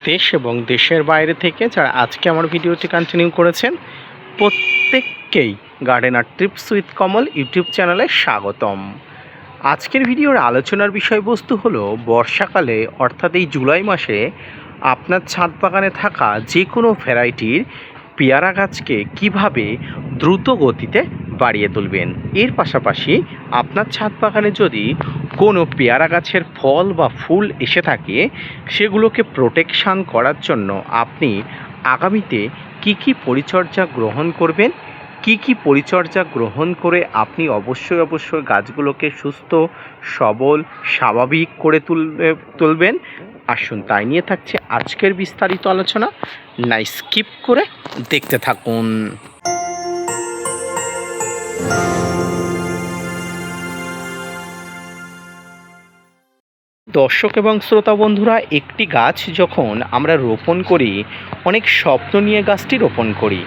দেশ এবং দেশের বাইরে থেকে যারা আজকে আমার ভিডিওটি কন্টিনিউ করেছেন প্রত্যেককেই gardener TRIPS with Kamal YouTube চ্যানেলে স্বাগতম। আজকের ভিডিওর আলোচনার বিষয়বস্তু হলো বর্ষাকালে অর্থাৎ এই জুলাই মাসে আপনার ছাদ বাগানে থাকা যে কোনো ভ্যারাইটির পেয়ারা গাছকে কিভাবে দ্রুত গতিতে বাড়িয়ে তুলবেন। এর পাশাপাশি আপনার ছাদ বাগানে যদি কোনো পেয়ারা গাছের ফল বা ফুল এসে থাকে সেগুলোকে প্রোটেকশান করার জন্য আপনি আগামীতে কি পরিচর্যা গ্রহণ করবেন, কি পরিচর্যা গ্রহণ করে আপনি অবশ্যই গাছগুলোকে সুস্থ সবল স্বাভাবিক করে তুলবেন। আসুন তাই নিয়ে থাকছে আজকের বিস্তারিত আলোচনা। না স্কিপ করে দেখতে থাকুন। দর্শক এবং শ্রোতা বন্ধুরা, একটি গাছ যখন আমরা রোপণ করি অনেক স্বপ্ন নিয়ে গাছটি রোপণ করি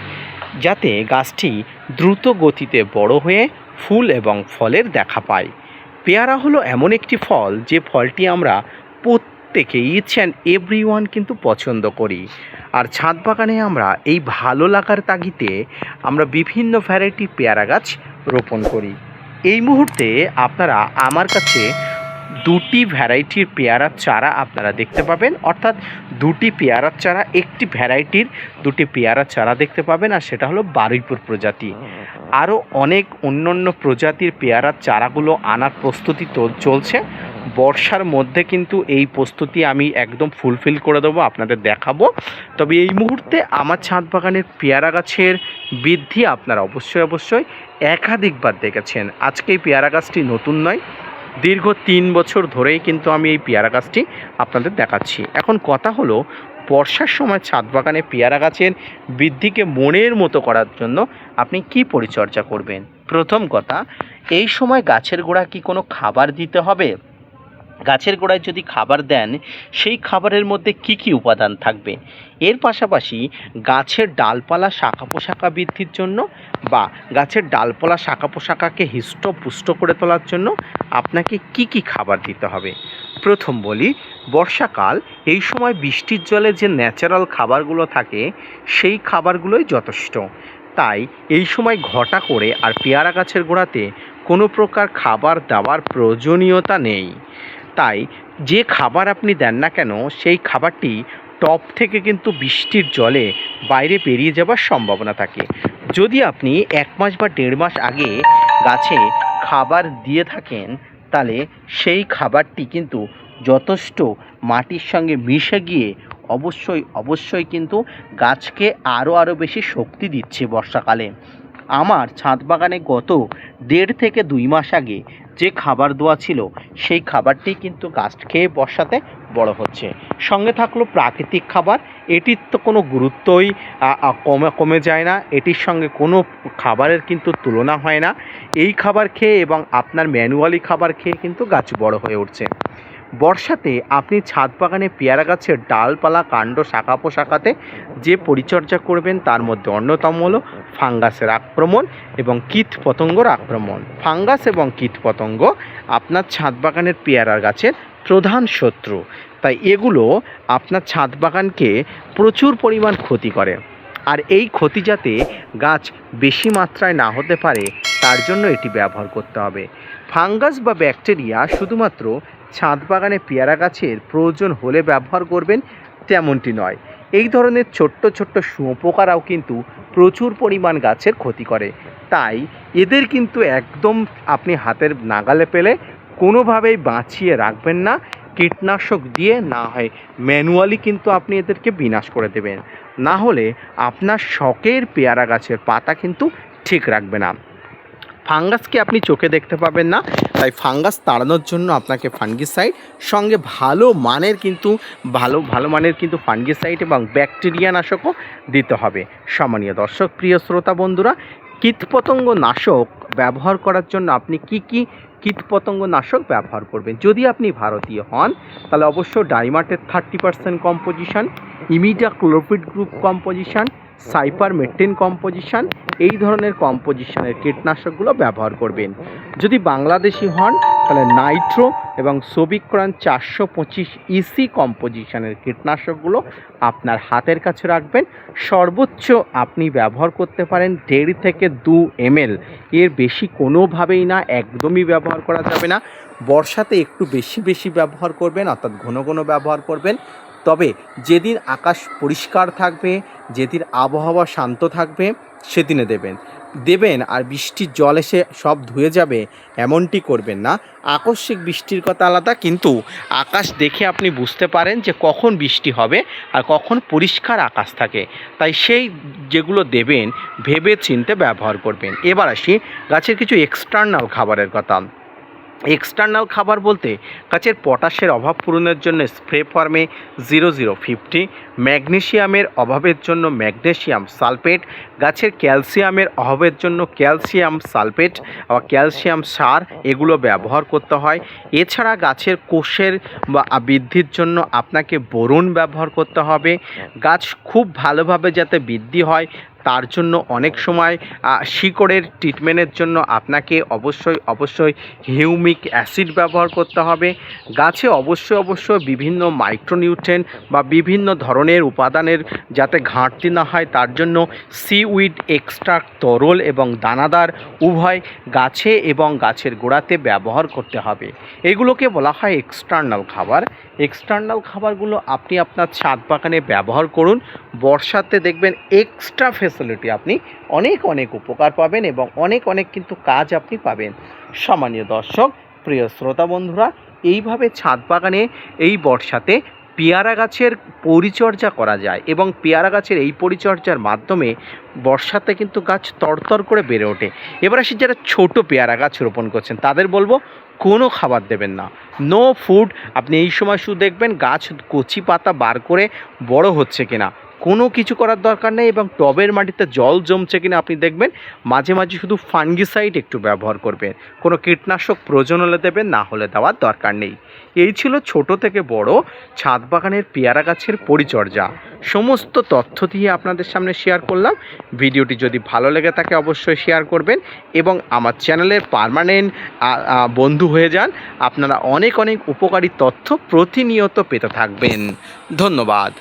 যাতে গাছটি দ্রুত গতিতে বড় হয়ে ফুল এবং ফলের দেখা পায়। পেয়ারা হলো এমন একটি ফল যে ফলটি আমরা প্রত্যেকে ইচ অ্যান্ড এভরিওয়ান কিন্তু পছন্দ করি। আর ছাদ বাগানে আমরা এই ভালো লাগার তাগিদে আমরা বিভিন্ন ভ্যারাইটির পেয়ারা গাছ রোপণ করি। এই মুহূর্তে আপনারা আমার কাছে দুটি ভ্যারাইটির পেয়ারার চারা আপনারা দেখতে পাবেন, অর্থাৎ দুটি পেয়ারার চারা, একটি ভ্যারাইটির দুটি পেয়ারার চারা দেখতে পাবেন, আর সেটা হলো বারুইপুর প্রজাতি। আরও অনেক অন্যান্য প্রজাতির পেয়ারার চারাগুলো আনার প্রস্তুতি চলছে। বর্ষার মধ্যে কিন্তু এই প্রস্তুতি আমি একদম ফুলফিল করে দেবো, আপনাদের দেখাবো। তবে এই মুহূর্তে আমার ছাদ বাগানের পেয়ারা গাছের বৃদ্ধি আপনারা অবশ্যই একাধিকবার দেখেছেন। আজকে এই পেয়ারা গাছটি নতুন নয়, দীর্ঘ 3 বছর ধরেই কিন্তু আমি এই পেয়ারা গাছটি আপনাদের দেখাচ্ছি। এখন কথা হলো, বর্ষার সময় ছাদ বাগানে পেয়ারা গাছের বৃদ্ধিকে মনের মতো করার জন্য আপনি কি পরিচর্যা করবেন। প্রথম কথা, এই সময় গাছের গোড়া কি কোনো খাবার দিতে হবে? গাছের গোড়ায় যদি খাবার দেন সেই খাবারের মধ্যে কি উপাদান থাকবে? এর পাশাপাশি গাছের ডালপালা শাখা পোশাকা বৃদ্ধির জন্য বা গাছের ডালপালা শাখা পোশাকাকে হৃষ্টপুষ্ট করে তোলার জন্য আপনাকে কি খাবার দিতে হবে। প্রথম বলি, বর্ষাকাল, এই সময় বৃষ্টির জলে যে ন্যাচারাল খাবারগুলো থাকে সেই খাবারগুলোই যথেষ্ট। তাই এই সময় ঘটা করে আর পেয়ারা গাছের গোড়াতে কোনো প্রকার খাবার দেওয়ার প্রয়োজনীয়তা নেই। তাই যে খাবার আপনি দেন না কেন সেই খাবারটি টব থেকে কিন্তু বৃষ্টির জলে বাইরে বেরিয়ে যাবার সম্ভাবনা থাকে। যদি আপনি 1 মাস বা 1.5 মাস আগে গাছে খাবার দিয়ে থাকেন তাহলে সেই খাবারটি কিন্তু যথেষ্ট মাটির সঙ্গে মিশে গিয়ে অবশ্যই কিন্তু গাছকে আরও বেশি শক্তি দিচ্ছে বর্ষাকালে। আমার ছাদ বাগানে গত 1.5 থেকে 2 মাস আগে যে খাবার দেওয়া ছিল সেই খাবারটি কিন্তু গাছ খেয়ে বর্ষাতে বড় হচ্ছে। সঙ্গে থাকলো প্রাকৃতিক খাবার, এটির তো কোনো গুরুত্বই কমে যায় না, এটির সঙ্গে কোনো খাবারের কিন্তু তুলনা হয় না। এই খাবার খেয়ে এবং আপনার ম্যানুয়ালি খাবার খেয়ে কিন্তু গাছ বড় হয়ে উঠছে। বর্ষাতে আপনি ছাদ বাগানে পেয়ারা গাছের ডালপালা কাণ্ড শাখা পোশাকাতে যে পরিচর্যা করবেন তার মধ্যে অন্যতম হলো ফাঙ্গাসের আক্রমণ এবং কীটপতঙ্গর আক্রমণ। ফাঙ্গাস এবং কীটপতঙ্গ আপনার ছাদ বাগানের পেয়ারা গাছের প্রধান শত্রু, তাই এগুলো আপনার ছাদ বাগানকে প্রচুর পরিমাণ ক্ষতি করে। আর এই ক্ষতি যাতে গাছ বেশি মাত্রায় না হতে পারে তার জন্য এটি ব্যবহার করতে হবে। ফাঙ্গাস বা ব্যাকটেরিয়া শুধুমাত্র ছাদ বাগানে পেয়ারা গাছের প্রয়োজন হলে ব্যবহার করবেন তেমনটি নয়। এই ধরনের ছোট্ট শুঁয়োপোকারাও কিন্তু প্রচুর পরিমাণ গাছের ক্ষতি করে। তাই এদের কিন্তু একদম আপনি হাতের নাগালে পেলে কোনোভাবেই বাঁচিয়ে রাখবেন না, কীটনাশক দিয়ে না হয় ম্যানুয়ালি কিন্তু আপনি এদেরকে বিনাশ করে দেবেন, না হলে আপনার শখের পেয়ারা গাছের পাতা কিন্তু ঠিক রাখবে না। ফাঙ্গাসকে আপনি চোখে দেখতে পাবেন না, তাই ফাঙ্গাস তাড়ানোর জন্য আপনাকে ফাঙ্গিসাইড সঙ্গে ভালো মানের কিন্তু ফাঙ্গিসাইড এবং ব্যাকটেরিয়া নাশকও দিতে হবে। সম্মানীয় দর্শক, প্রিয় শ্রোতা বন্ধুরা, কীটপতঙ্গ নাশক ব্যবহার করার জন্য আপনি কি কীটপতঙ্গ নাশক ব্যবহার করবেন। যদি আপনি ভারতীয় হন তাহলে অবশ্যই ডাইমার্টের 30% composition, imidacloprid group composition, cypermethrin composition, এই ধরনের কম্পোজিশনের কীটনাশকগুলো ব্যবহার করবেন। যদি বাংলাদেশি হন তাহলে নাইট্রো এবং সোবিক্রন 425 ইসি কম্পোজিশনের কীটনাশকগুলো আপনার হাতের কাছে রাখবেন। সর্বোচ্চ আপনি ব্যবহার করতে পারেন 1.5 থেকে 2 ml, এর বেশি কোনোভাবেই না, একদমই ব্যবহার করা যাবে না। বর্ষাতে একটু বেশি বেশি ব্যবহার করবেন, অর্থাৎ ঘন ঘন ব্যবহার করবেন। তবে যেদিন আকাশ পরিষ্কার থাকবে, যেদিন আবহাওয়া শান্ত থাকবে, সেদিনে দেবেন আর বৃষ্টির জল এসে সব ধুয়ে যাবে এমনটি করবেন না। আকস্মিক বৃষ্টির কথা আলাদা, কিন্তু আকাশ দেখে আপনি বুঝতে পারেন যে কখন বৃষ্টি হবে আর কখন পরিষ্কার আকাশ থাকে। তাই সেই যেগুলো দেবেন ভেবে চিন্তে ব্যবহার করবেন। এবার আসি গাছের কিছু এক্সটার্নাল খাবারের কথা। এক্সটার্নাল খাবার বলতে গাছের পটাশের অভাব পূরণের জন্য স্প্রে ফর্মে 0050, ম্যাগনেসিয়ামের অভাবের জন্য ম্যাগনেসিয়াম সালফেট, গাছের ক্যালসিয়ামের অভাবের জন্য ক্যালসিয়াম সালফেট বা ক্যালসিয়াম সার, এগুলো ব্যবহার করতে হয়। এছাড়া গাছের কোষের বা বৃদ্ধির জন্য আপনাকে বোরন ব্যবহার করতে হবে। গাছ খুব ভালোভাবে যাতে বৃদ্ধি হয় তার জন্য অনেক সময় শিকড়ের ট্রিটমেন্টের জন্য আপনাকে অবশ্যই হিউমিক অ্যাসিড ব্যবহার করতে হবে। গাছে অবশ্যই বিভিন্ন মাইক্রোনিউট্রিয়েন্ট বা বিভিন্ন ধরনের উপাদানের যাতে ঘাটতি না হয় তার জন্য সিউইড এক্সট্রাক্ট তরল এবং দানাদার উভয় গাছে এবং গাছের গোড়াতে ব্যবহার করতে হবে। এগুলোকে বলা হয় এক্সটার্নাল খাবার। এক্সটার্নাল খাবারগুলো আপনি আপনার ছাদ বাগানে ব্যবহার করুন। বর্ষাতে দেখবেন এক্সট্রা ফেসিলিটি, আপনি অনেক উপকার পাবেন এবং অনেক কিন্তু কাজ আপনি পাবেন। সম্মানীয় দর্শক, প্রিয় শ্রোতা বন্ধুরা, এইভাবে ছাদ বাগানে এই বর্ষাতে পেয়ারা গাছের পরিচর্যা করা যায় এবং পেয়ারা গাছের এই পরিচর্যার মাধ্যমে বর্ষাতে কিন্তু গাছ তরতর করে বেড়ে ওঠে। এবার আসি যারা ছোট পেয়ারা গাছ রোপণ করছেন তাদের বলবো কোনো খাবার দেবেন না, নো ফুড। আপনি এই সময় শুধু দেখবেন গাছ কচি পাতা বার করে বড় হচ্ছে কিনা, কোনো কিছু করার দরকার নেই। এবং টবের মাটিতে জল জমছে কিনা আপনি দেখবেন। মাঝে শুধু ফাঙ্গিসাইড একটু ব্যবহার করবেন, কোনো কীটনাশক প্রয়োজন হলে দেবেন, না হলে দেওয়ার দরকার নেই। এই ছিল ছোট থেকে বড় ছাদ বাগানের পেয়ারা গাছের পরিচর্যা। সমস্ত তথ্য দিয়ে আপনাদের সামনে শেয়ার করলাম। ভিডিওটি যদি ভালো লেগে থাকে অবশ্যই শেয়ার করবেন এবং আমার চ্যানেলের পার্মানেন্ট বন্ধু হয়ে যান। আপনারা অনেক উপকারী তথ্য প্রতিনিয়ত পেতে থাকবেন। ধন্যবাদ।